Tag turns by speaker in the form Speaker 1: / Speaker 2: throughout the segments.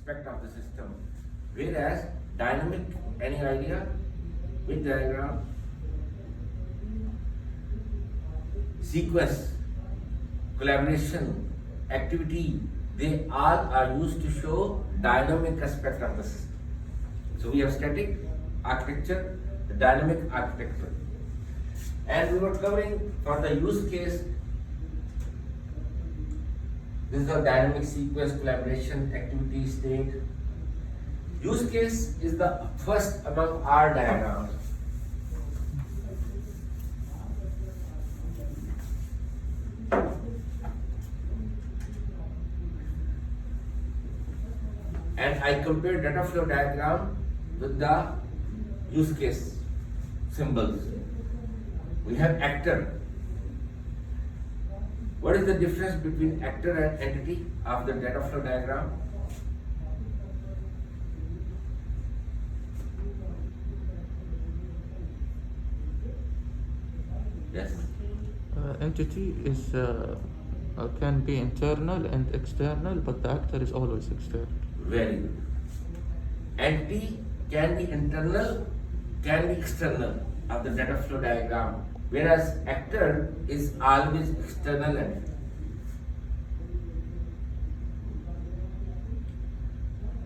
Speaker 1: aspect of the system. Whereas dynamic, any idea with diagram? Sequence, collaboration, activity, they all are used to show dynamic aspect of the system. So we have static architecture, the dynamic architecture. And we were covering for the use case, this is the dynamic sequence, collaboration, activity, state. Use case is the first among our diagrams. And I compare data flow diagram with the use case symbols. We have actor. What is the difference between actor and entity of the data flow diagram? Yes.
Speaker 2: Entity is can be internal and external, but the actor is always external.
Speaker 1: Very good. Entity can be internal, can be external of the data flow diagram, whereas actor is always external entity.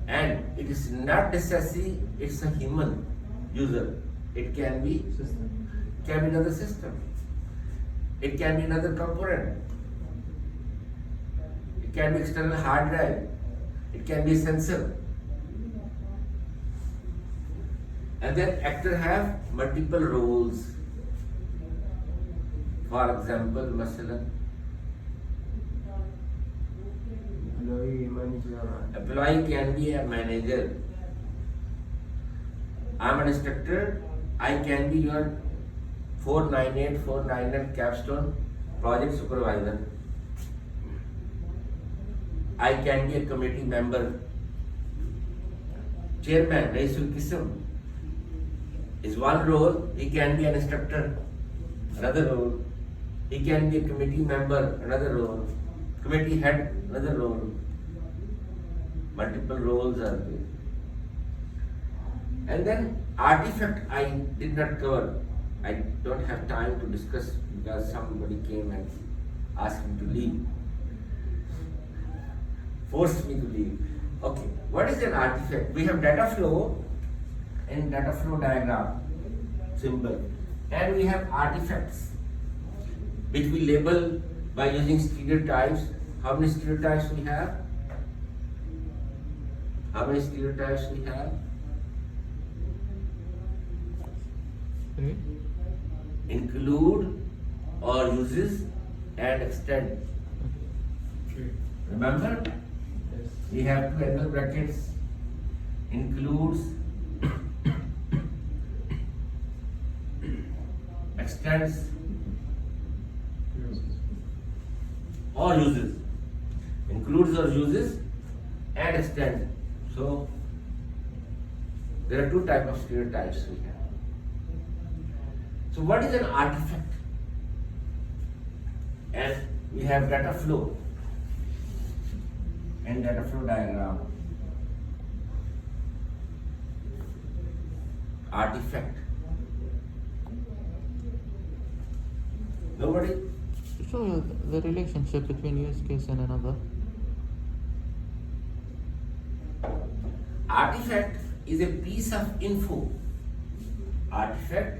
Speaker 1: And it is not necessary it's a human user. It can be another system. It can be another component. It can be external hard drive. It can be sensor. And then actor have multiple roles. For example, masalan, employee can be a manager. I am an instructor. I can be your 498 capstone project supervisor. I can be a committee member. Chairman, Raisul Kism is one role. He can be an instructor, another role. He can be a committee member, another role. Committee head, another role. Multiple roles are there. And then artifact I did not cover. I don't have time to discuss because somebody came and asked me to leave. Forced me to leave. Okay, what is an artifact? We have data flow in data flow diagram symbol, and we have artifacts which we label by using stereotypes. How many stereotypes we have? How many stereotypes we have?
Speaker 2: 3.
Speaker 1: Include or uses and extend. Remember? We have two angle brackets. Includes, extends, or uses. Includes or uses and extends. So there are two types of stereotypes we have. So what is an artifact? And we have data flow and data flow diagram. Artifact. Nobody?
Speaker 2: Show the relationship between use case and another.
Speaker 1: Artifact is a piece of info. Artifact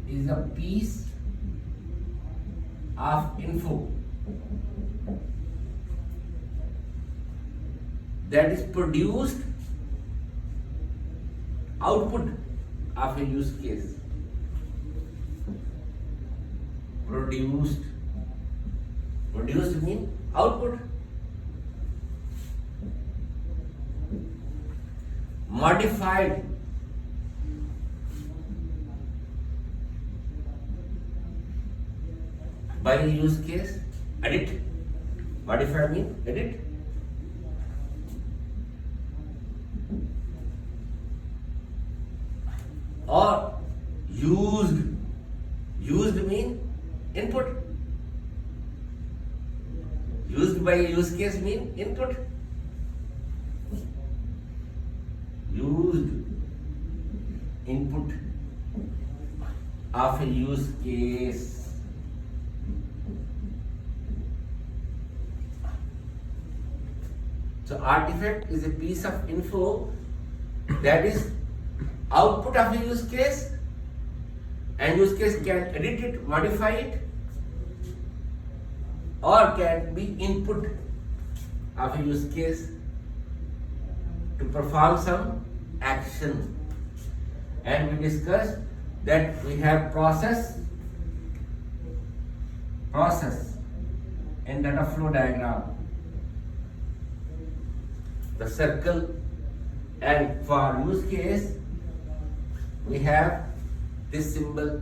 Speaker 1: is a piece of info that is produced output of a use case. Produced means output. Modified by the use case. Edit. Modify means edit. Or used. Used means input. Used by a use case means input. input of a use case. So artifact is a piece of info that is output of a use case, and use case can edit it, modify it, or can be input of a use case to perform some action. And we discussed that we have process in data flow diagram, the circle, and for use case we have this symbol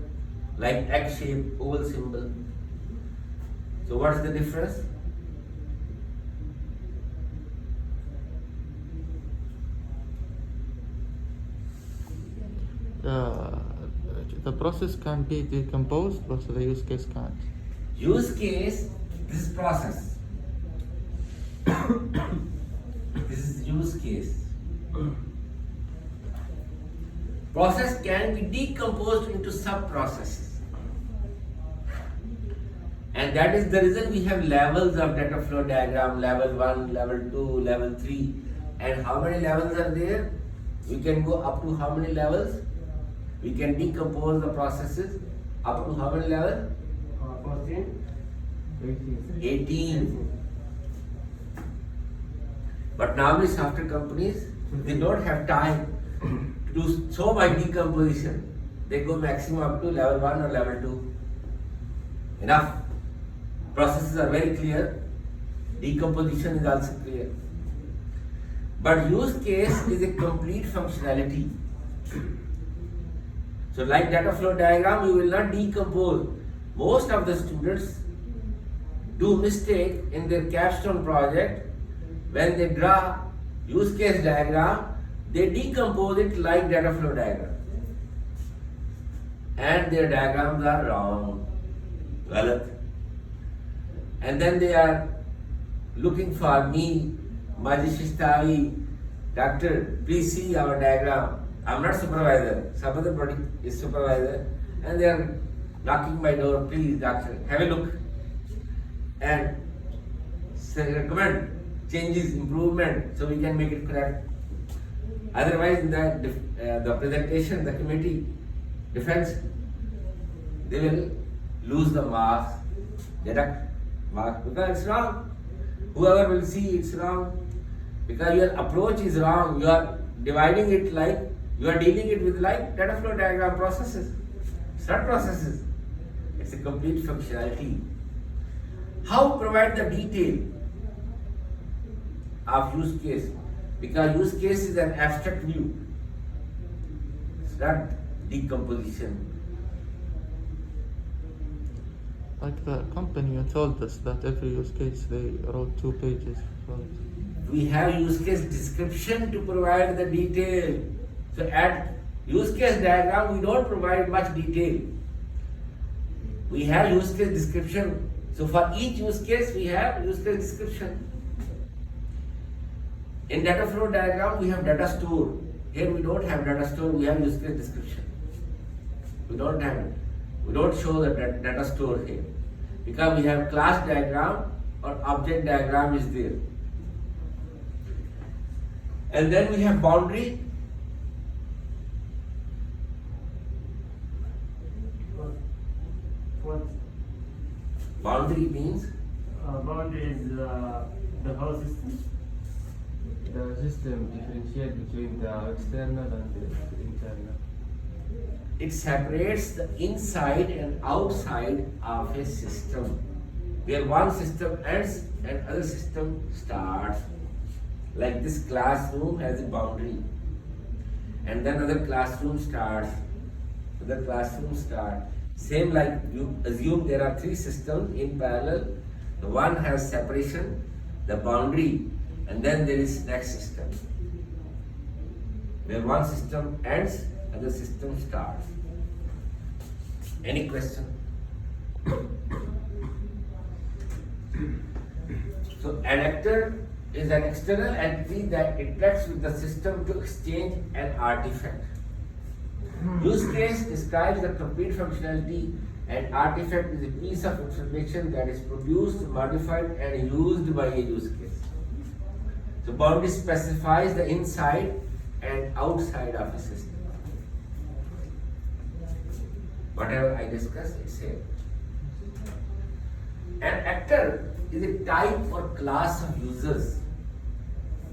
Speaker 1: like X shape, oval symbol. So what's the difference?
Speaker 2: The process can be decomposed, but the use case can't.
Speaker 1: Use case, this is process. This is use case. Process can be decomposed into sub-processes. And that is the reason we have levels of data flow diagram, level 1, level 2, level 3. And how many levels are there? We can go up to how many levels? We can decompose the processes up to how many levels? 18. But normally software companies, they don't have time to do so much decomposition. They go maximum up to level 1 or level 2. Enough. Processes are very clear. Decomposition is also clear. But use case is a complete functionality. So like data flow diagram, you will not decompose. Most of the students do mistake in their capstone project. When they draw use case diagram, they decompose it like data flow diagram. And their diagrams are wrong. Galat. And then they are looking for me, Majishistavi, doctor, please see our diagram. I'm not supervisor, some other body is supervisor, and they are knocking my door, please doctor, have a look. And say, recommend changes, improvement, so we can make it correct. Otherwise, in the presentation, the committee defense, they will lose the marks, deduct marks, because it's wrong. Whoever will see it's wrong, because your approach is wrong. You are dividing it like, you are dealing it with like data flow diagram processes. It's not processes. It's a complete functionality. How provide the detail of use case? Because use case is an abstract view. It's not decomposition.
Speaker 2: Like the company, you told us that every use case they wrote 2 pages for it.
Speaker 1: We have use case description to provide the detail. So at use case diagram, we don't provide much detail. We have use case description. So for each use case, we have use case description. In data flow diagram, we have data store. Here we don't have data store, we have use case description. We don't have it. We don't show the data store here. Because we have class diagram or object diagram is there. And then we have boundary.
Speaker 3: What?
Speaker 1: Boundary means
Speaker 3: Boundary is the whole system.
Speaker 4: The system differentiates between the external and the internal.
Speaker 1: it separates the inside and outside of a system. Where one system ends and other system starts. Like this classroom has a boundary. And then other classroom starts. Other classroom starts. Same like you assume there are 3 systems in parallel. The one has separation, the boundary, and then there is next system. Where one system ends, other system starts. Any question? So an actor is an external entity that interacts with the system to exchange an artifact. Use case describes the complete functionality and artifact is a piece of information that is produced, modified and used by a use case. So boundary specifies the inside and outside of a system. Whatever I discussed, it's here. An actor is a type or class of users.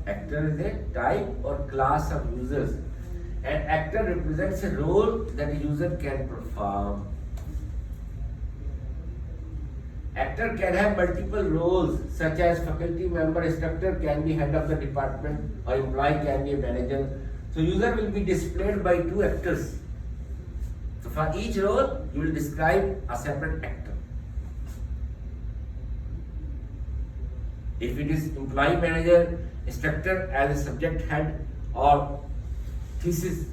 Speaker 1: Actor is a type or class of users. An actor represents a role that a user can perform. Actor can have multiple roles, such as faculty member, instructor can be head of the department, or employee can be a manager. So user will be displayed by two actors. So for each role, you will describe a separate actor. If it is employee manager, instructor as a subject head, or thesis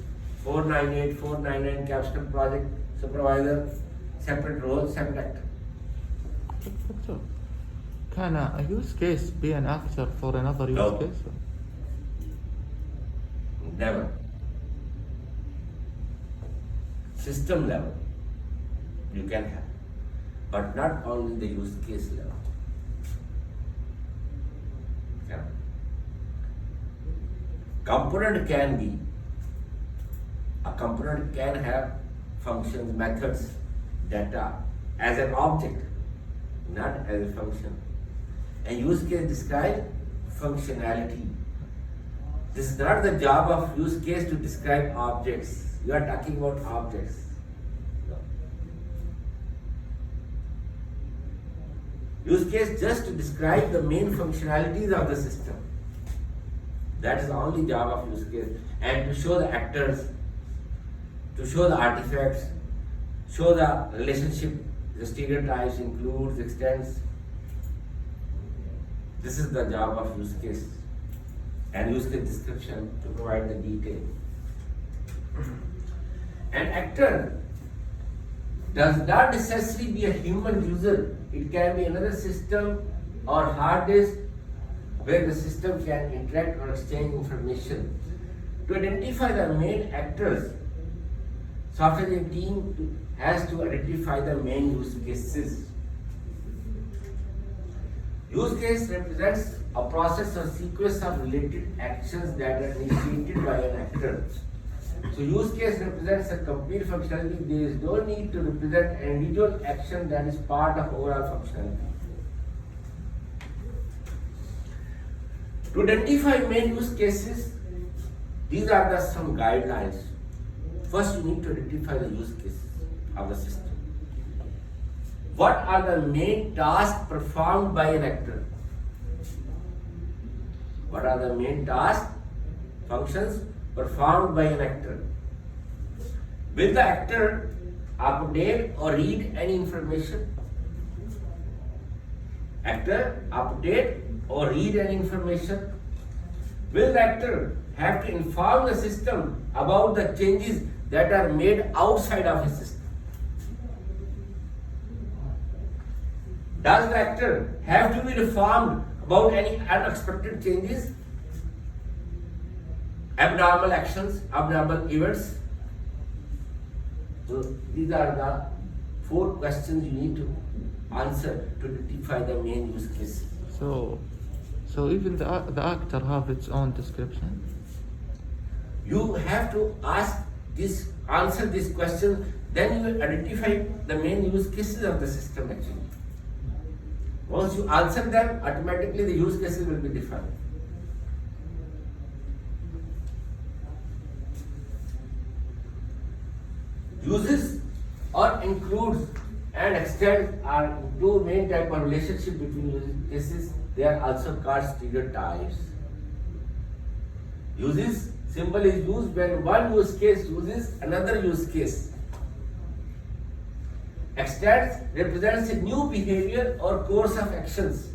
Speaker 1: 498, 499 capstone project supervisor, separate role, separate actor.
Speaker 2: Doctor, can a use case be an actor for another use
Speaker 1: No.
Speaker 2: case?
Speaker 1: Never. System level, you can have, but not only the use case level. Yeah. Component can be, a component can have functions, methods, data as an object, not as a function. And use case describes functionality. This is not the job of use case to describe objects. You are talking about objects. No. Use case just to describe the main functionalities of the system. That is the only job of use case. And to show the actors, to show the artifacts, show the relationship, the stereotypes, includes, extends. This is the job of use case. And use case description to provide the detail. An actor does not necessarily be a human user. It can be another system or hard disk where the system can interact or exchange information. To identify the main actors, software engineering team has to identify the main use cases. Use case represents a process or sequence of related actions that are initiated by an actor. So use case represents a complete functionality. There is no need to represent an individual action that is part of overall functionality. To identify main use cases, these are the some guidelines. First, you need to identify the use cases of the system. What are the main tasks performed by an actor? What are the main tasks, functions performed by an actor? Will the actor update or read any information? Actor update or read any information? Will the actor have to inform the system about the changes that are made outside of his system? Does the actor have to be informed about any unexpected changes, abnormal actions, abnormal events? So these are the 4 questions you need to answer to identify the main use case.
Speaker 2: So even the actor have its own description.
Speaker 1: You have to answer this question, then you will identify the main use cases of the system actually. Once you answer them, automatically the use cases will be defined. Uses or includes and extends are 2 main type of relationship between use cases. They are also called stereotypes. Uses symbol is used when one use case uses another use case. Extends represents a new behavior or course of actions.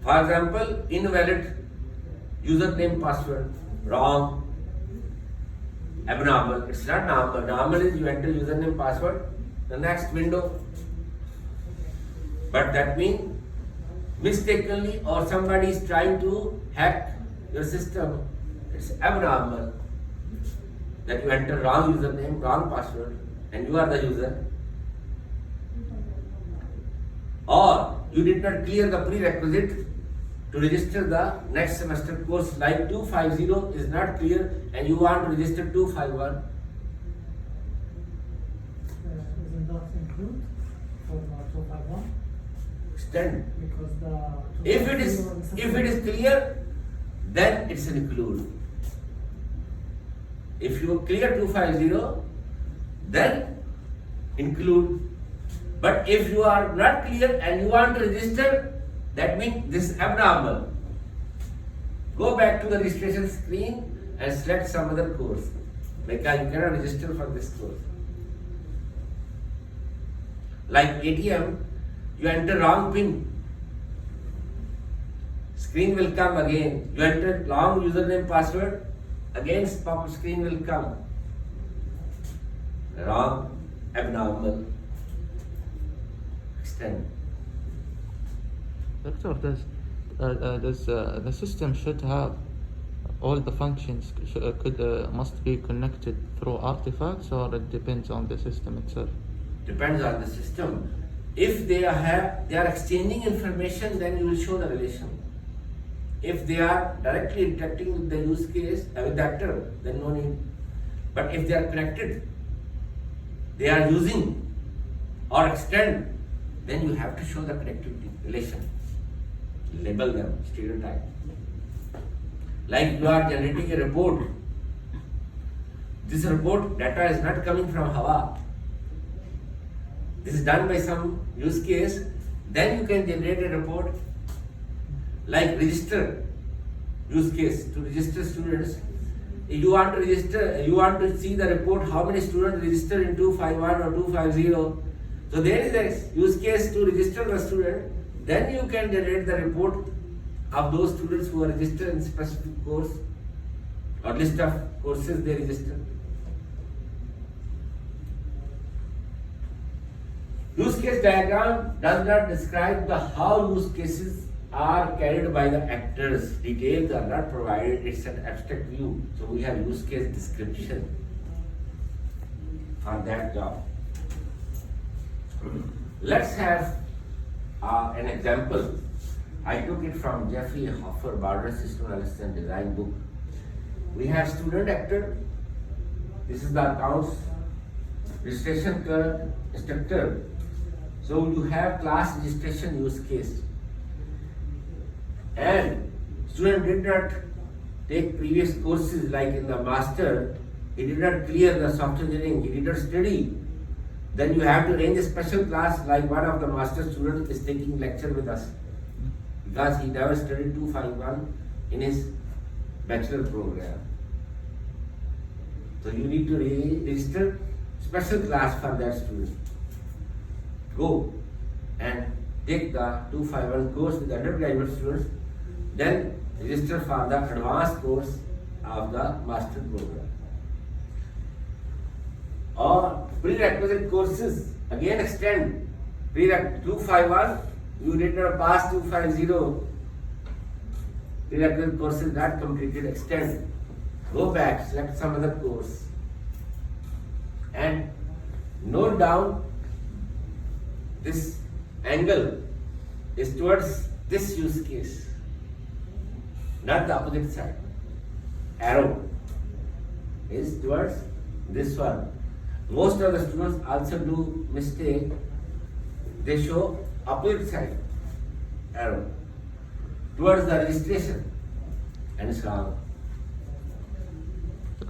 Speaker 1: For example, invalid username password, wrong, abnormal. It's not normal. Normal is you enter username password, the next window. But that means mistakenly or somebody is trying to hack your system. It's abnormal. that you enter wrong username, wrong password, and you are the user. Or you did not clear the prerequisite to register the next semester course, like 250 is not clear and you want to register 251.
Speaker 5: Isn't that include for the 251?
Speaker 1: Extend.
Speaker 5: Because the
Speaker 1: If it is clear, then it's an include. If you clear 250, then include. But if you are not clear and you want to register, that means this is abnormal. Go back to the registration screen and select some other course, because you cannot register for this course. Like ATM, you enter wrong PIN. Screen will come again. You enter long username password, again pop screen will come. Wrong, abnormal. Extend.
Speaker 2: Doctor, does the system should have all the functions must be connected through artifacts, or it depends on the system itself?
Speaker 1: Depends on the system. If they are exchanging information, then you will show the relation. If they are directly interacting with the use case, with the actor, then no need. But if they are connected, they are using or extend, then you have to show the connectivity relation. Label them, stereotype. Like you are generating a report. This report data is not coming from Hava. This is done by some use case. Then you can generate a report like register use case to register students. If you want to register, you want to see the report how many students registered in 251 or 250. So there is a use case to register the student. Then you can generate the report of those students who are registered in specific course or list of courses they registered. Use case diagram does not describe the how use cases are carried by the actors. Details are not provided. It's an abstract view. So we have use case description for that job. Let's have an example. I took it from Jeffrey Hoffer, Border System Analysis and Design book. We have student actor. This is the accounts registration clerk, instructor. So you have class registration use case. And student did not take previous courses like in the master. He did not clear the software engineering. He did not study. Then you have to arrange a special class like one of the master students is taking lecture with us because he never studied 251 in his bachelor program. So you need to register special class for that student. Go and take the 251 course with undergraduate students, then register for the advanced course of the master program. Or prerequisite courses, again extend. 251, you did not pass 250. Prerequisite courses not completed, extend. Go back, select some other course. And note down this angle is towards this use case, not the opposite side. Arrow is towards this one. Most of the students also do mistake. They show opposite side arrow towards the registration, and it's wrong.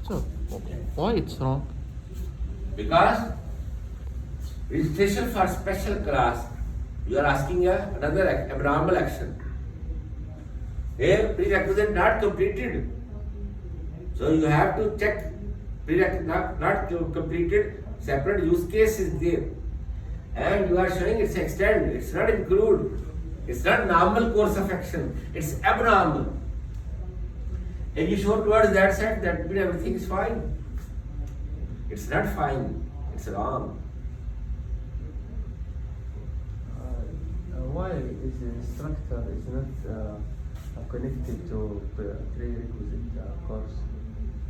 Speaker 2: So, why it's wrong?
Speaker 1: Because registration for special class, you are asking another abnormal action. Here prerequisite not completed. So you have to check prerequisite not completed, separate use case is there. And you are showing it's extend, it's not include, it's not normal course of action, it's abnormal. If you show towards that side, that means everything is fine. It's not fine, it's wrong.
Speaker 4: Why is the instructor is not connected to prerequisite course?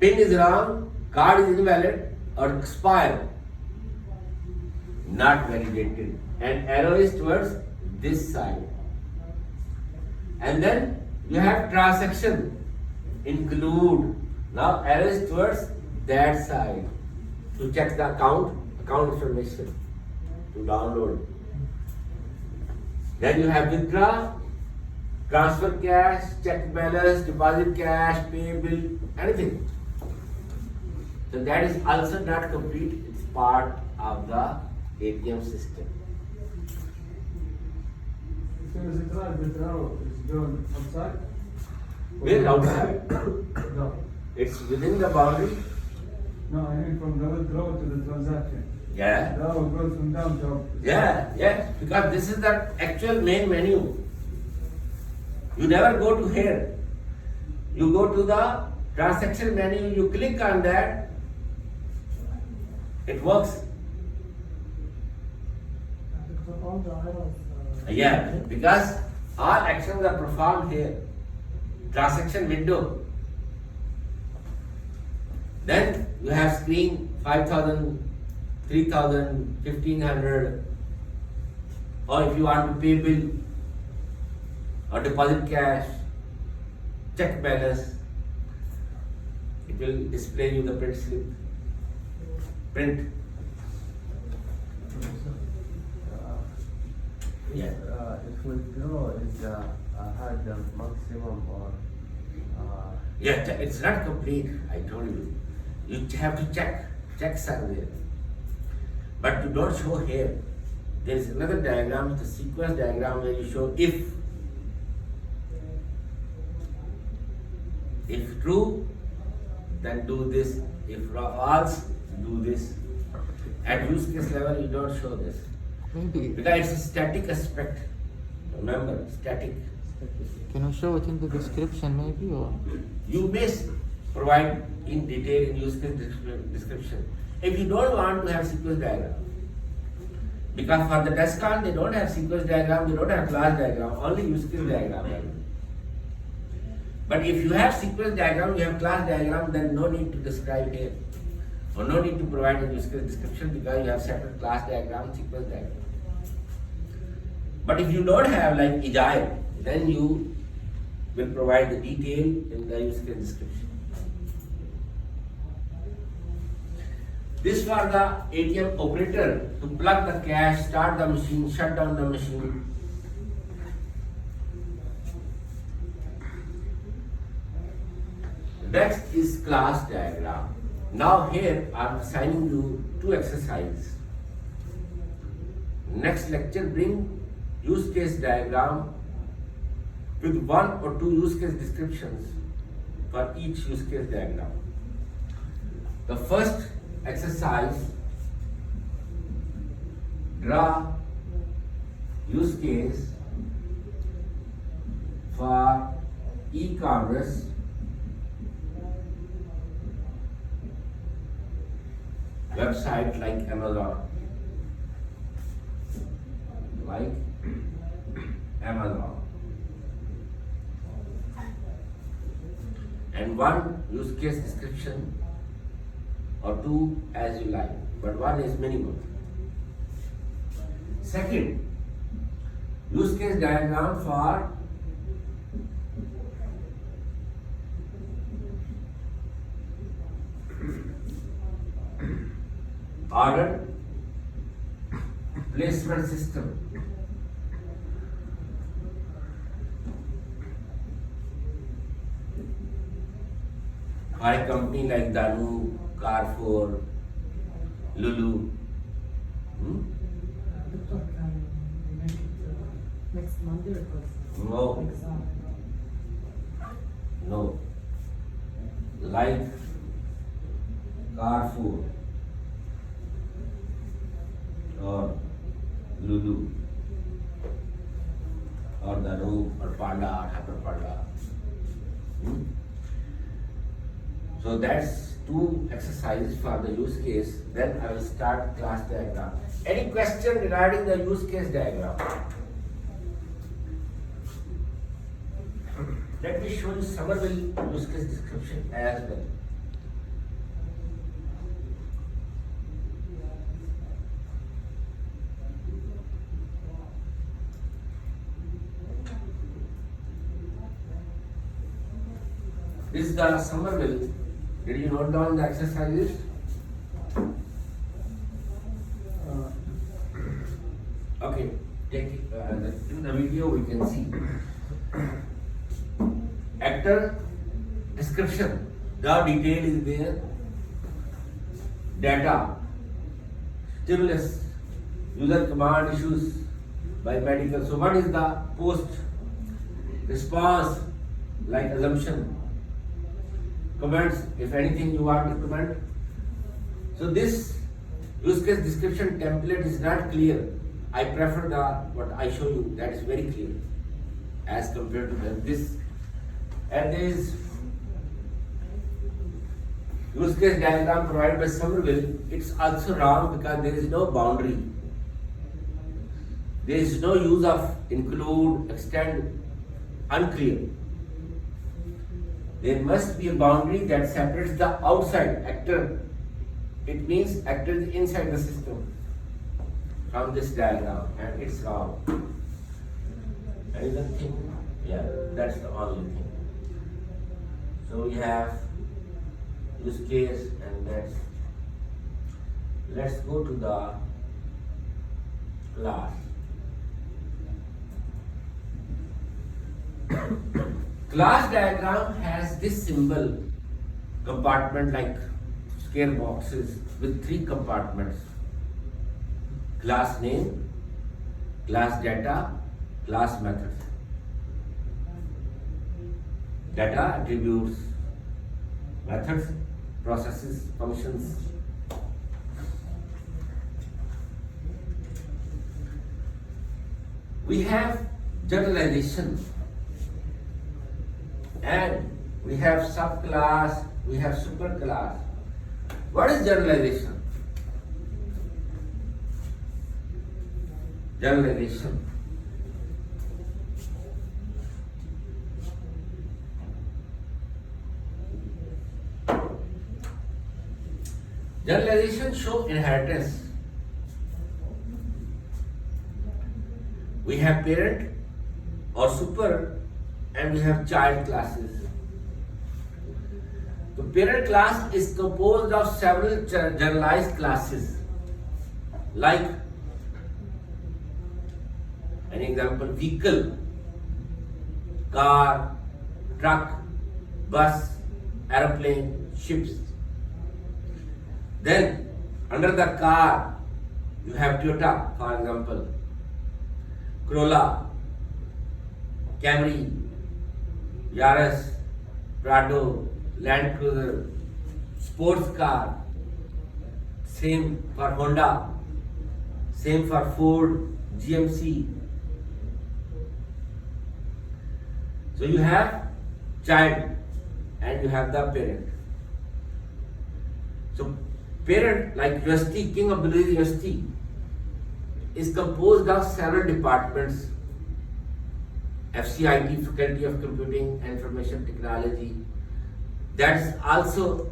Speaker 1: pin is wrong, card is invalid or expired, not validated, and arrow is towards this side. And then you have transaction, include. Now arrow is towards that side to check the account information, to download. Then you have withdraw, transfer cash, check balance, deposit cash, pay bill, anything. So that is also not complete, it's part of the ATM system.
Speaker 4: So is it right that arrow is going outside?
Speaker 1: Where outside?
Speaker 4: No.
Speaker 1: It's within the boundary.
Speaker 4: No, I mean from the withdrawal to the transaction.
Speaker 1: Yeah.
Speaker 4: The arrow goes from down to up.
Speaker 1: Yeah, because this is the actual main menu. You never go to here. You go to the transaction menu, you click on that, it works.
Speaker 5: Because all the arrows.
Speaker 1: Yeah, because all actions are performed here. Transaction window. Then you have screen 5,000, 3,000, 1,500, or if you want to pay bill or deposit cash, check balance, it will display you the print slip. Print. Yeah.
Speaker 4: If withdraw is had the maximum or
Speaker 1: Yeah, it's not complete, I told you. You have to check. Checks are there. But you don't show here. There is another diagram, the sequence diagram, where you show if. If true, then do this. If false, do this. At use case level, you don't show this.
Speaker 2: Maybe.
Speaker 1: Because it's a static aspect. Remember, static.
Speaker 2: Can you show it in the description maybe or?
Speaker 1: You may provide in detail in use case description. If you don't want to have sequence diagram, because for the Descon they don't have sequence diagram, they don't have class diagram, only use case diagram. But if you have sequence diagram, you have class diagram, then no need to describe here. Or no need to provide a use case description because you have separate class diagram, sequence diagram. But if you don't have like Agile, then you will provide the detail in the use case description. This for the ATM operator to plug the cash, start the machine, shut down the machine. Next is class diagram. Now here I am assigning you two exercises. Next lecture bring use case diagram with one or two use case descriptions for each use case diagram. The first exercise, draw use case for e-commerce website like Amazon. And one use case description or two as you like, but one is minimum. Second, use case diagram for order placement system. For a company like Danu, Carrefour, Lulu.
Speaker 5: Doctor, can we make it next Monday because
Speaker 1: No.
Speaker 5: exam.
Speaker 1: No. Like Carrefour or Lulu or Danu or Panda or Hyper Panda. So that's two exercises for the use case. Then I will start class diagram. Any question regarding the use case diagram? Let me show you Somerville use case description as well. This is the Somerville. Did you note down the exercises? Okay, take it, in the video we can see. Actor description. The detail is there. Data. Stimulus. User command issues by medical. So what is the post? Response, like assumption. Comments, if anything you want to comment. So this use case description template is not clear. I prefer the what I show you, that is very clear as compared to this. And there is use case diagram provided by Somerville. It's also wrong because there is no boundary. There is no use of include, extend, unclear. There must be a boundary that separates the outside actor. It means actor is inside the system from this diagram, and it's wrong. Another thing? Yeah, that's the only thing. So we have use case, and let's go to the class. Class diagram has this symbol compartment like square boxes with 3 compartments. Class name, class data, class methods. Data, attributes, methods, processes, functions. We have generalization. And we have subclass, we have superclass. What is generalization? Generalization. Generalization show inheritance. We have parent or super, and we have child classes. The parent class is composed of several generalized classes, like an example, vehicle, car, truck, bus, aeroplane, ships. Then under the car you have Toyota, for example, Corolla, Camry, Yaris, Prado, Land Cruiser, sports car. Same for Honda, same for Ford, GMC. So you have child and you have the parent. So parent, like university, King Abdulaziz University, is composed of several departments. FCIT, Faculty of Computing and Information Technology. That's also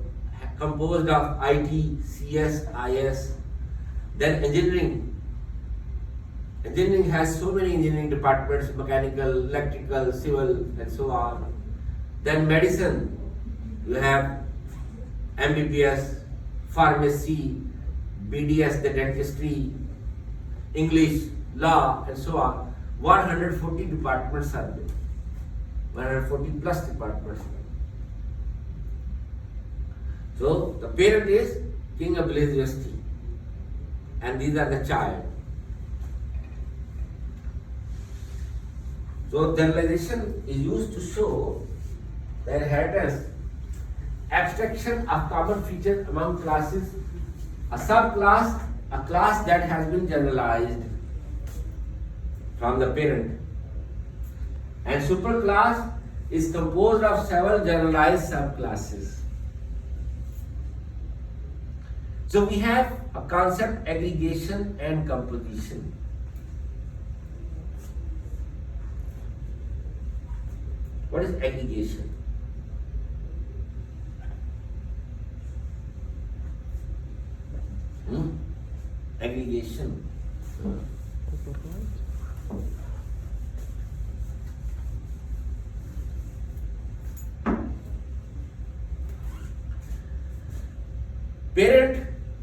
Speaker 1: composed of IT, CS, IS. Then engineering. Engineering has so many engineering departments, mechanical, electrical, civil, and so on. Then medicine, you have MBBS, pharmacy, BDS, the dentistry, English, law, and so on. 140 departments are there. 140 plus departments. So the parent is King Abdulaziz University, and these are the child. So generalization is used to show the inheritance, abstraction of common features among classes, a subclass, a class that has been generalized from the parent, and superclass is composed of several generalized subclasses. So we have a concept aggregation and composition. What is aggregation? Aggregation.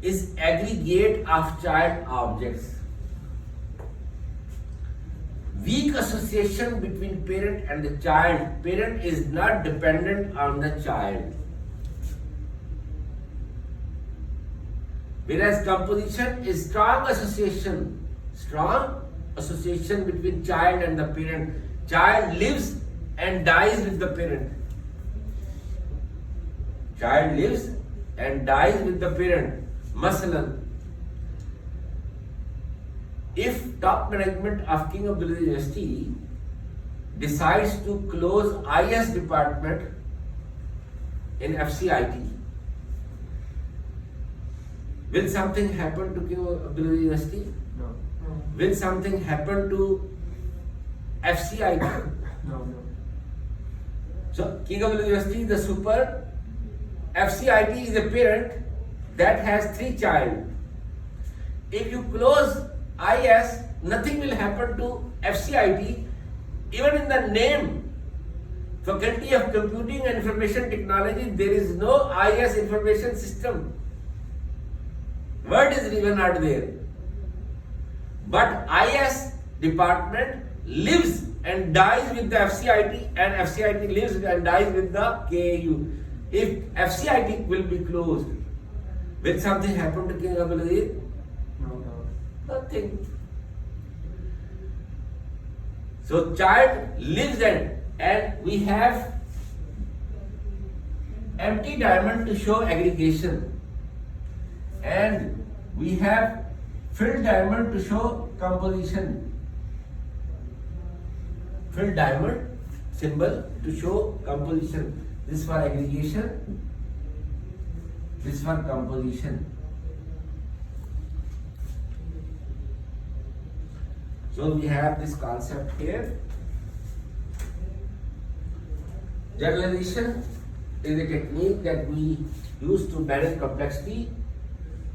Speaker 1: is aggregate of child objects. Weak association between parent and the child. Parent is not dependent on the child. Whereas composition is strong association between child and the parent. Child lives and dies with the parent. Child lives and dies with the parent. Masalan, if top management of King Abdulaziz University decides to close IS department in FCIT, will something happen to King Abdulaziz University?
Speaker 4: No.
Speaker 1: Will something happen to FCIT?
Speaker 4: No.
Speaker 1: So King Abdulaziz University is the super, FCIT is a parent that has 3 children. If you close IS, nothing will happen to FCIT. Even in the name, Faculty of Computing and Information Technology, there is no IS information system. Word is even not there. But IS department lives and dies with the FCIT, and FCIT lives and dies with the KAU. If FCIT will be closed, will something happen to King Abdulaziz?
Speaker 4: No.
Speaker 1: Nothing. So child lives and we have empty diamond to show aggregation, and we have filled diamond to show composition. Filled diamond symbol to show composition. This for aggregation, this for composition. So we have this concept here. Generalization is a technique that we use to manage complexity.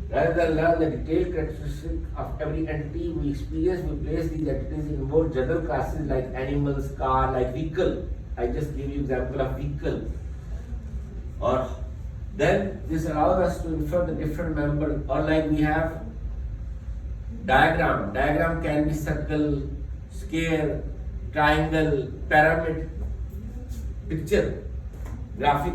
Speaker 1: Rather than learn the detailed characteristics of every entity we experience, we place these entities in more general classes like animals, car, like vehicle. I just give you example of vehicle. Or then this allows us to infer the different members. Or like we have diagram. Diagram can be circle, square, triangle, pyramid, picture, graphic.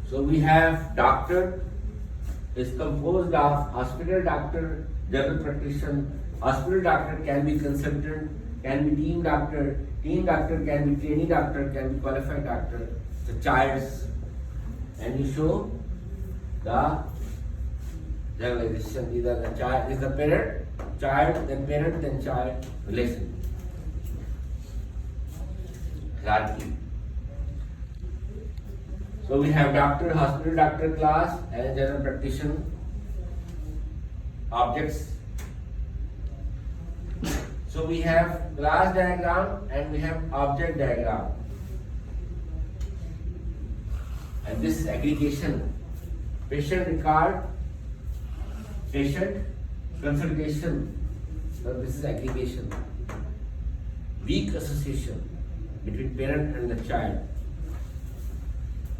Speaker 1: So we have doctor is composed of hospital doctor, general practitioner. Hospital doctor can be consultant, can be team doctor can be trainee doctor, can be qualified doctor. The child's, and you show the generalization. Either the child is the parent, child, then child relation. Hierarchy. So we have doctor, hospital doctor class, and general practitioner objects. So we have class diagram and we have object diagram. And this is aggregation. Patient record, patient consultation. So this is aggregation. Weak association between parent and the child.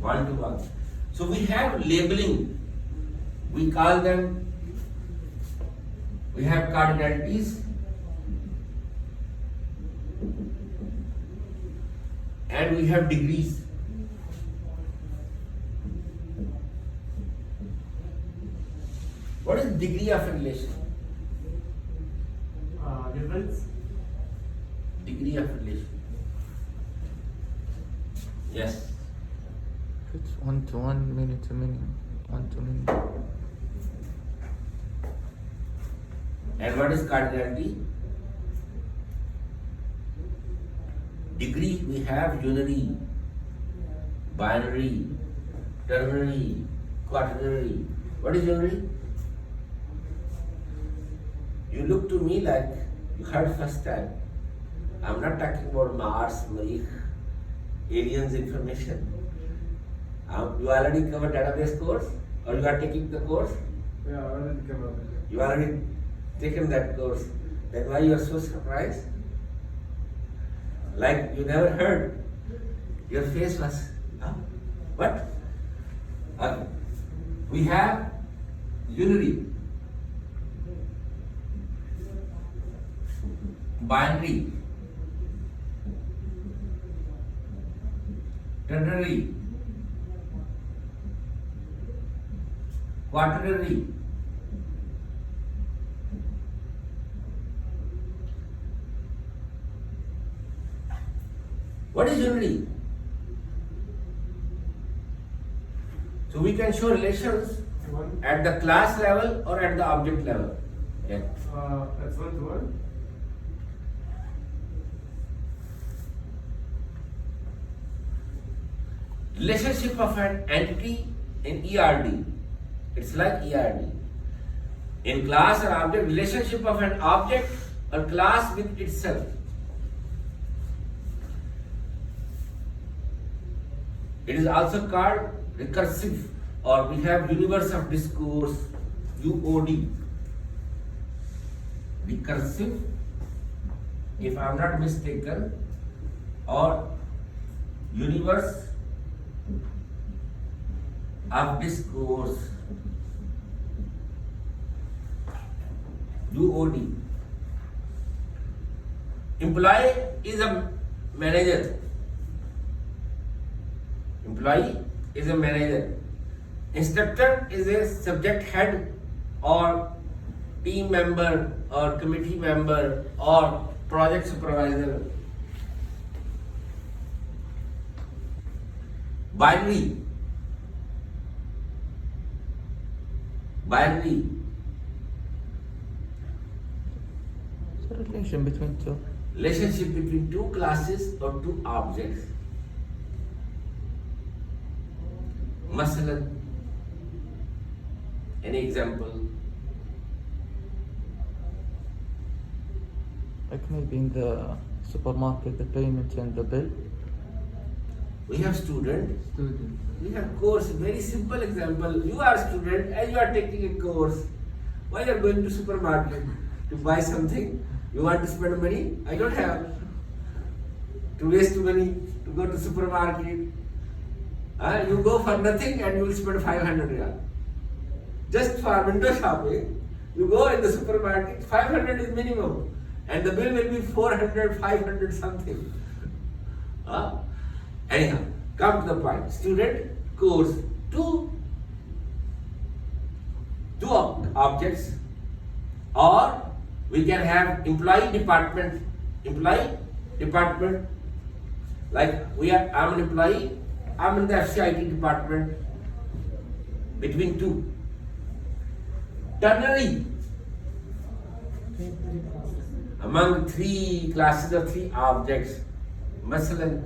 Speaker 1: 1-to-1. So we have labeling. We call them, we have cardinalities and we have degrees. What is degree of a relation?
Speaker 3: Difference?
Speaker 1: Degree of relation. Yes.
Speaker 2: It's 1-to-1, many-to-many, 1-to-many.
Speaker 1: And what is cardinality? Degree we have unary, binary, ternary, quaternary. What is unary? You look to me like you heard first time. I'm not talking about Mars, Marikh, aliens information. You already covered database course, or you are taking the course?
Speaker 4: Yeah, already come up.
Speaker 1: You already taken that course. Then why you are so surprised? Like you never heard. Your face was, huh? What? Okay. We have unary, binary, ternary, quaternary, what is unary? So we can show relations
Speaker 4: One.
Speaker 1: at the class level or at the object level. Yeah.
Speaker 4: That's one to one.
Speaker 1: Relationship of an entity in ERD. It's like ERD. In class or object, relationship of an object or class with itself. It is also called recursive, or we have universe of discourse, UOD. Recursive, if I am not mistaken, or universe of discourse, UOD. Employee is a manager. Employee is a manager. Instructor is a subject head or team member or committee member or project supervisor. Binary. Binary.
Speaker 2: It's a relation between two.
Speaker 1: Relationship between two classes or two objects. Masalan, any example?
Speaker 2: Like maybe in the supermarket, the payment and the bill.
Speaker 1: We have student,
Speaker 4: Student.
Speaker 1: we have course. Very simple example. You are student and you are taking a course. Why you are going to supermarket to buy something? You want to spend money? I don't have to waste money to go to supermarket. You go for nothing and you will spend 500 riyal. Just for window shopping, you go in the supermarket, 500 is minimum. And the bill will be 400, 500 something. Anyhow, come to the point. Student, course, two objects, or we can have employee department. Like I'm an employee, I'm in the FCIT department. Between two. Ternary.
Speaker 5: Three classes.
Speaker 1: Among three classes or three objects. Masalan,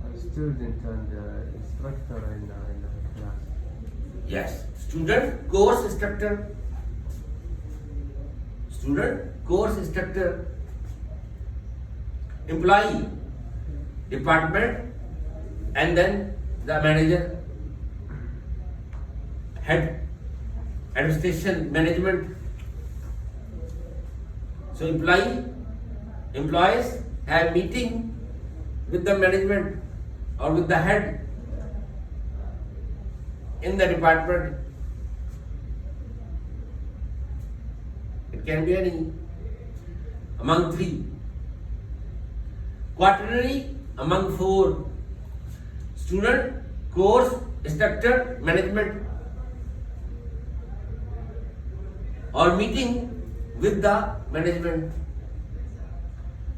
Speaker 4: A student and instructor in a class.
Speaker 1: yes. Student, course instructor. Student, course instructor. Employee, department, and then the manager, head, administration, management. So employees have meeting with the management or with the head in the department. It can be any among three. Quaternary among four. Student, course, instructor, management. Or meeting with the management.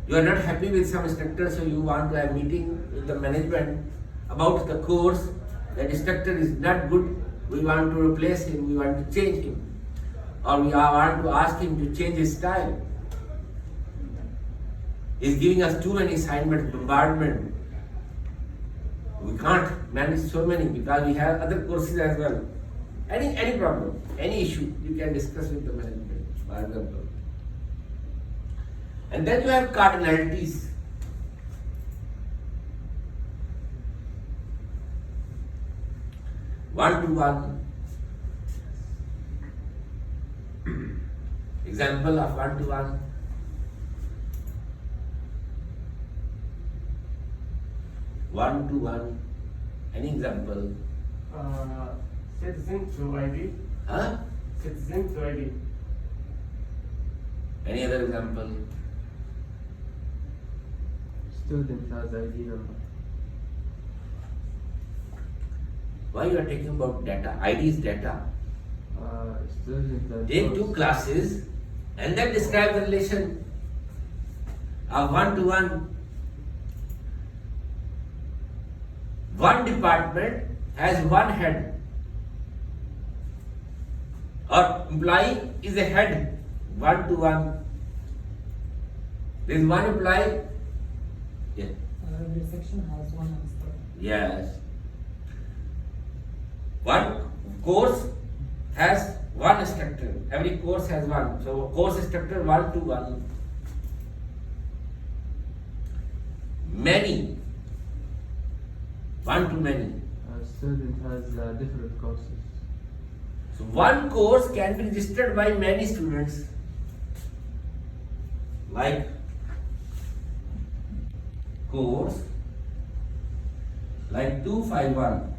Speaker 1: You are not happy with some instructor, so you want to have meeting with the management about the course. That instructor is not good. We want to replace him. We want to change him. Or we want to ask him to change his style. He's giving us too many assignments, bombardment. We can't manage so many because we have other courses as well. Any problem, any issue, you can discuss with the management, for example. And then you have cardinalities. One-to-one. Example of one-to-one. 1-to-1. Any example?
Speaker 3: Citizen to ID.
Speaker 1: Huh?
Speaker 3: Citizen to ID.
Speaker 1: Any other example?
Speaker 4: Student has ID number.
Speaker 1: Why you are taking about data? ID is data.
Speaker 4: Student has
Speaker 1: Take
Speaker 4: course.
Speaker 1: two classes and then describe the relation of 1-to-1. One department has one head, or employee is a head, 1-to-1. There is one employee. Yeah.
Speaker 5: Every section has one master.
Speaker 1: Yes. One course has one instructor. Every course has one. So course instructor 1-to-1. Many. One-to-many.
Speaker 4: Student has different courses.
Speaker 1: So one course can be registered by many students. Like course like 251.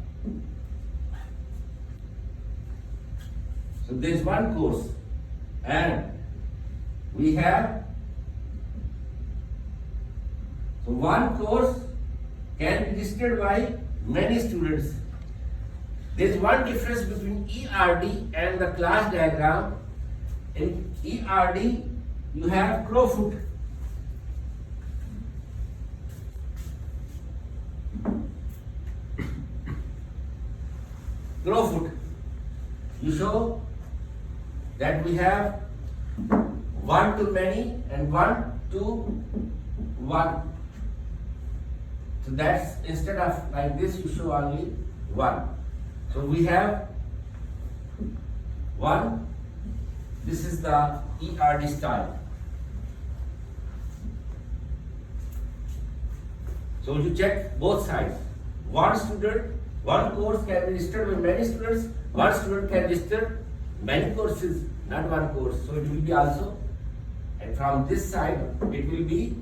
Speaker 1: So there is one course and we have, so one course can be registered by many students. There is one difference between ERD and the class diagram. In ERD you have crowfoot. Crowfoot. You show that we have 1-to-many and 1-to-1. So that's, instead of like this, you show only 1. So we have 1. This is the ERD style. So you check both sides. One student, one course can be registered by many students. One student can register many courses, not one course. So it will be also, and from this side it will be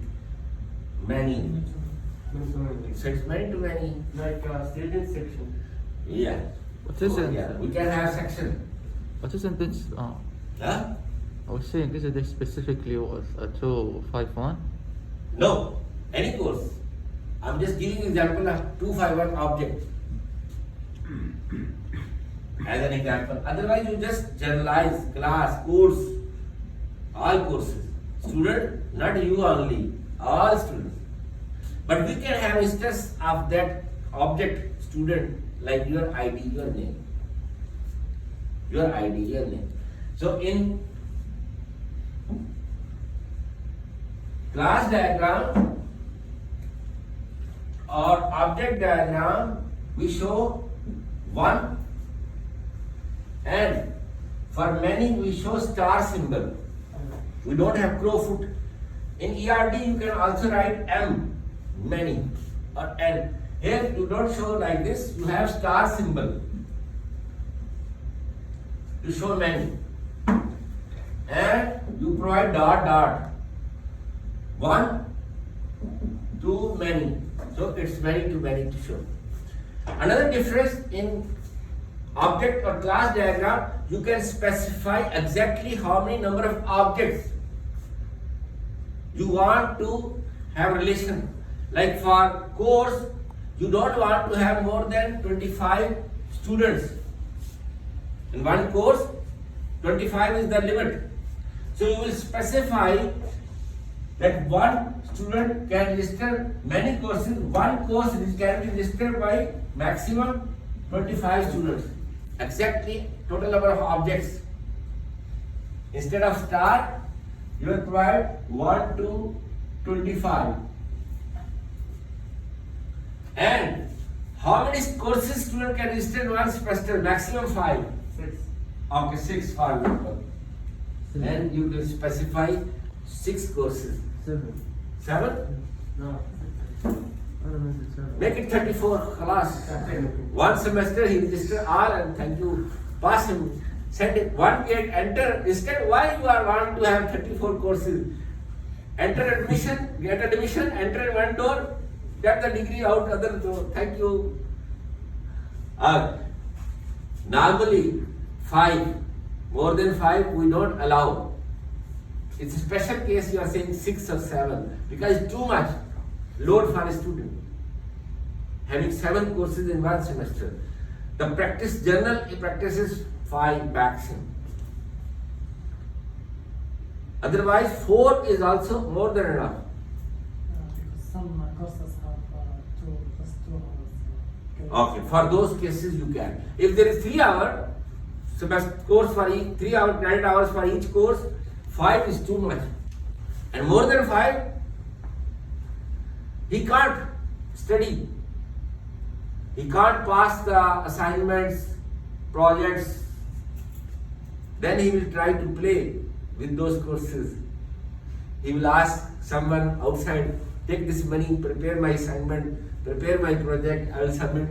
Speaker 1: many. So it's many to many.
Speaker 3: Like student section.
Speaker 1: Yeah.
Speaker 2: What isn't?
Speaker 1: Yeah, we can have section.
Speaker 2: What isn't this?
Speaker 1: Huh?
Speaker 2: I was saying, isn't this specifically was a 251?
Speaker 1: No, any course. I'm just giving example of 251 object as an example. Otherwise, you just generalize class, course, all courses. Student, not you only, all students. But we can have instance of that object student like your ID, your name. Your ID, your name. So in class diagram or object diagram, we show 1, and for many we show star symbol. We don't have crowfoot. In ERD you can also write M, many, or N. Here you don't show like this, you have star symbol to show many. And you provide dot dot. 1 to many. So it's many to many to show. Another difference in object or class diagram, you can specify exactly how many number of objects you want to have relation. Like for course, you don't want to have more than 25 students. In one course, 25 is the limit. So you will specify that one student can register many courses. One course can be registered by maximum 25 students. Exactly total number of objects. Instead of star, you will provide 1 to 25. And how many courses student can register in one semester? Maximum 5.
Speaker 3: 6.
Speaker 1: Okay, 6 for example.
Speaker 4: Seven.
Speaker 1: And you will specify 6 courses.
Speaker 4: 7.
Speaker 1: 7?
Speaker 4: No. I don't know if it's 7.
Speaker 1: Make it 34 class. One semester he register all and thank you. Pass him. Send it. One gate enter. Instead, why you are want to have 34 courses? Enter admission, get admission, enter in one door. Get the degree out, other door. Thank you. Normally, 5. More than 5 we don't allow. It's a special case you are saying 6 or 7 because it's too much load for a student. Having 7 courses in one semester. The practice journal practice is 5 maximum. Otherwise 4 is also more than enough.
Speaker 5: Because some courses have 2 hours.
Speaker 1: Okay, for those cases you can. If there is 3 hour semester course for each, 3 hour credit hours for each course, 5 is too much. And more than 5, he can't study. He can't pass the assignments, projects. Then he will try to play with those courses. He will ask someone outside, take this money, prepare my assignment, prepare my project, I will submit.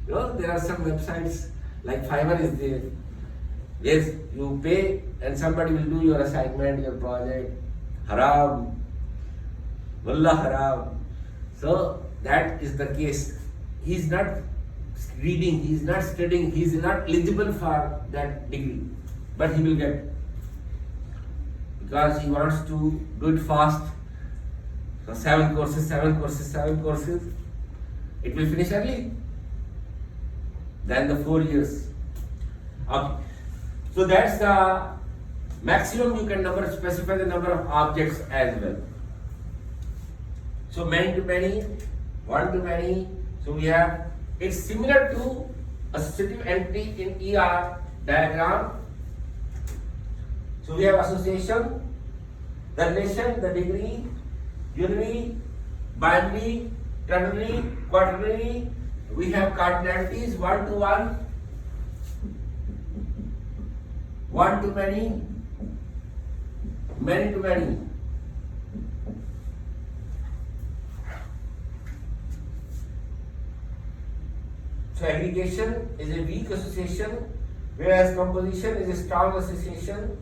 Speaker 1: You know, there are some websites like Fiverr is there. Yes, you pay and somebody will do your assignment, your project. Haram. Wallah haram. So that is the case. He is not reading, he is not studying, he is not eligible for that degree. But he will get. Because he wants to do it fast. So 7 courses, 7 courses, 7 courses. It will finish early. Then the 4 years. Okay. So that's the maximum you can specify the number of objects as well. So many to many, one to many. So we have, it's similar to associative entity in ER diagram. So we have association, the relation, the degree, unary, binary, ternary, quaternary. We have cardinalities, 1 to 1, 1 to many, many to many. So aggregation is a weak association, whereas composition is a strong association.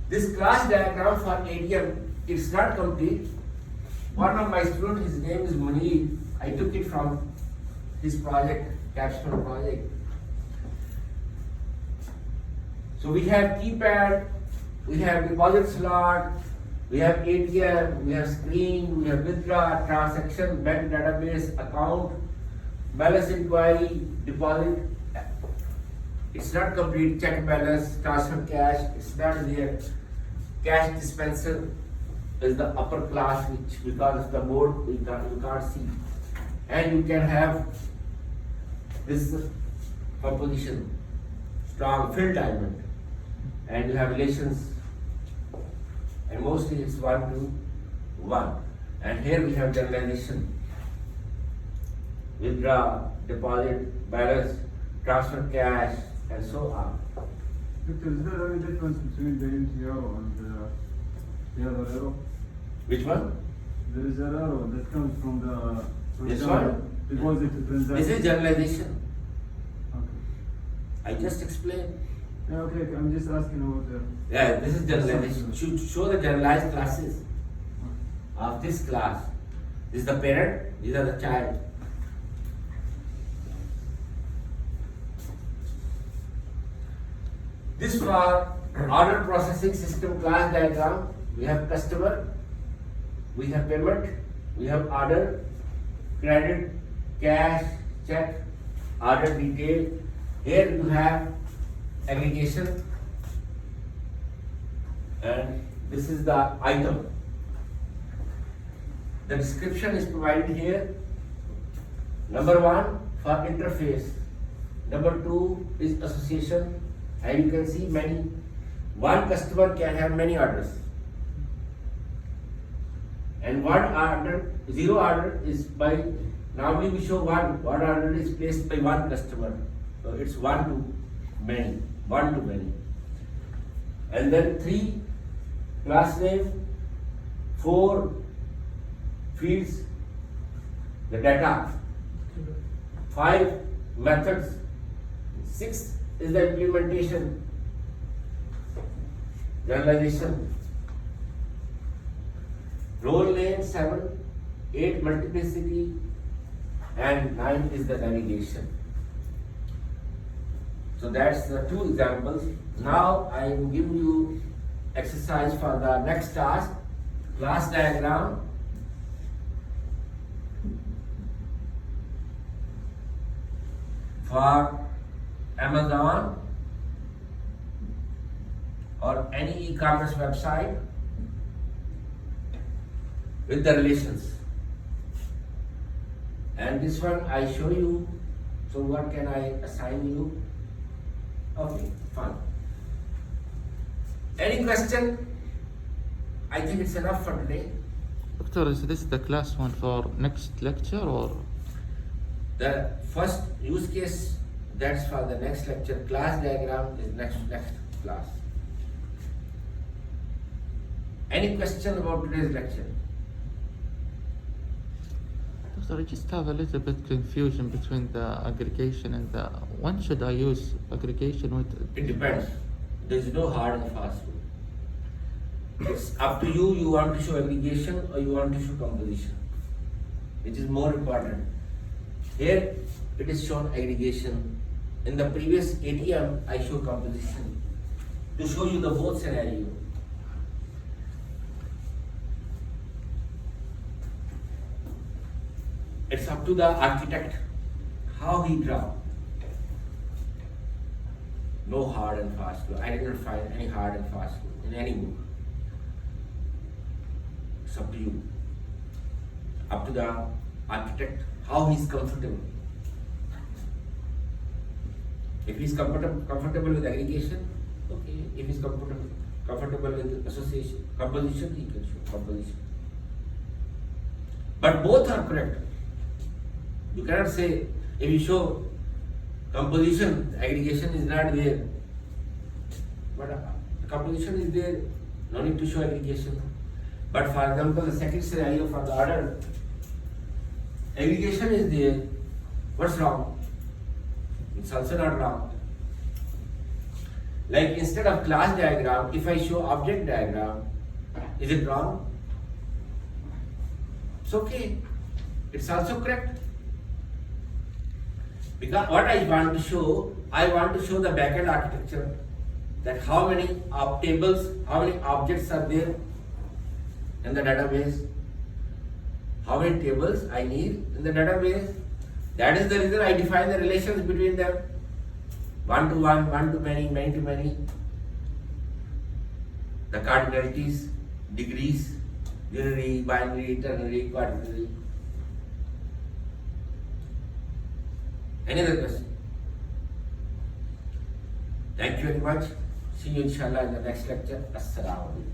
Speaker 1: This class diagram for ADM, it's not complete. One of my students, his name is Munir. I took it from his project, capstone project. So we have keypad, we have deposit slot, we have ATM, we have screen, we have withdraw, transaction, bank database, account, balance inquiry, deposit. It's not complete. Check balance, transfer cash, it's not there. Cash dispenser is the upper class, which because of the board you can't see. And you can have this composition, strong fill diamond, and you have relations, and mostly it's 1 to 1. And here we have generalization, withdraw, deposit, balance, transfer cash, and so on.
Speaker 6: Victor, is there any difference between the MTO and the other arrow?
Speaker 1: Which one?
Speaker 6: There is an arrow that comes from the
Speaker 1: This one?
Speaker 6: deposit to transaction.
Speaker 1: This is generalization.
Speaker 6: Okay.
Speaker 1: I just explained.
Speaker 6: Yeah, okay, I'm just asking about the.
Speaker 1: Yeah, this is generalization. Show the generalized classes of this class. This is the parent, these are the child. This for order processing system class diagram. We have customer, we have payment, we have order, credit, cash, check, order detail. Here you have aggregation, and this is the item. The description is provided here. Number 1 for interface. Number 2 is association, and you can see many. One customer can have many orders. And one order, 0 order is by, normally we show one order is placed by one customer. So it's 1 to many, 1 to many. And then 3 class name, 4 fields, the data, 5 methods, 6 is the implementation, generalization, role name 7, 8 multiplicity, and 9 is the navigation. So that's the 2 examples. Now I will give you exercise for the next task, class diagram. For Amazon or any e-commerce website with the relations. And this one I show you. So what can I assign you? Okay, fine. Any question? I think it's enough for today.
Speaker 2: Doctor, is this the class one for next lecture or?
Speaker 1: The first use case, that's for the next lecture. Class diagram is next class. Any question about today's lecture?
Speaker 2: Doctor, I just have a little bit confusion between the aggregation and the. When should I use aggregation with?
Speaker 1: It depends. There is no hard and fast rule. It's up to you. You want to show aggregation or you want to show composition. Which is more important. Here it is shown aggregation. In the previous ATM, I show composition to show you the both scenario. It's up to the architect how he draw. No hard and fast rule. I didn't find any hard and fast rule in any book. It's up to you. Up to the architect how he's comfortable. If he's comfortable with aggregation, okay. If he's comfortable with association, composition, he can show composition. But both are correct. You cannot say if you show composition, aggregation is not there. But composition is there, no need to show aggregation. But for example, the second scenario for the order, aggregation is there. What's wrong? It's also not wrong. Like instead of class diagram, if I show object diagram, is it wrong? It's okay. It's also correct. Because what I want to show the backend architecture, that how many tables, how many objects are there in the database, how many tables I need in the database. That is the reason I define the relations between them. One to one, one to many, many to many. The cardinalities, degrees, unary, binary, ternary, quaternary. Any other question? Thank you very much. See you inshallah in the next lecture. Assalamu alaikum.